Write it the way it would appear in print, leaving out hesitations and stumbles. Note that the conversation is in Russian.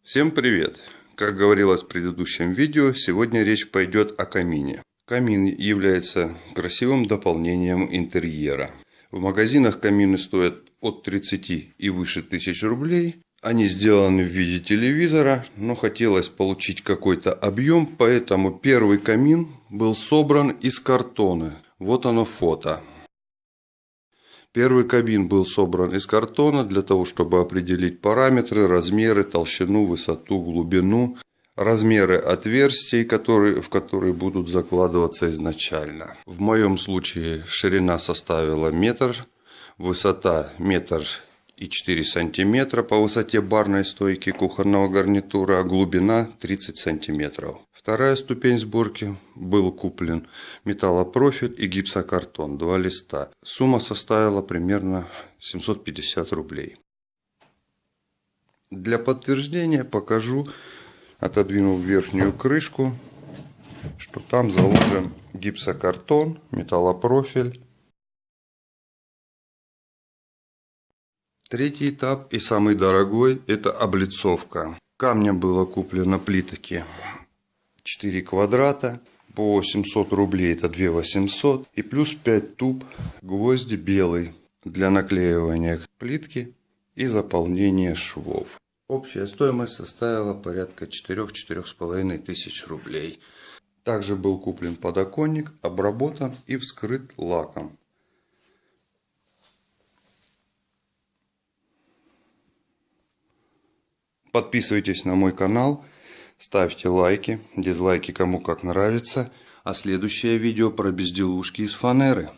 Всем привет! Как говорилось в предыдущем видео, сегодня речь пойдет о камине. Камин является красивым дополнением интерьера. В магазинах камины стоят от 30 и выше тысяч рублей. Они сделаны в виде телевизора, но хотелось получить какой-то объем, поэтому первый камин был собран из картона. Вот оно фото. Первый камин был собран из картона для того, чтобы определить параметры, размеры, толщину, высоту, глубину, размеры отверстий, в которые будут закладываться изначально. В моем случае ширина составила метр, высота 1,4 сантиметра по высоте барной стойки кухонного гарнитура, а глубина 30 сантиметров. Вторая ступень сборки был куплен металлопрофиль и гипсокартон, 2 листа. Сумма составила примерно 750 рублей. Для подтверждения покажу, отодвинув верхнюю крышку, что там заложен гипсокартон, металлопрофиль. Третий этап и самый дорогой — это облицовка. Камнем было куплено плитки 4 квадрата, по 700 рублей, это 2 800, и плюс 5 туб гвозди белый для наклеивания плитки и заполнения швов. Общая стоимость составила порядка 4-4,5 тысяч рублей. Также был куплен подоконник, обработан и вскрыт лаком. Подписывайтесь на мой канал, ставьте лайки, дизлайки кому как нравится. А следующее видео про безделушки из фанеры.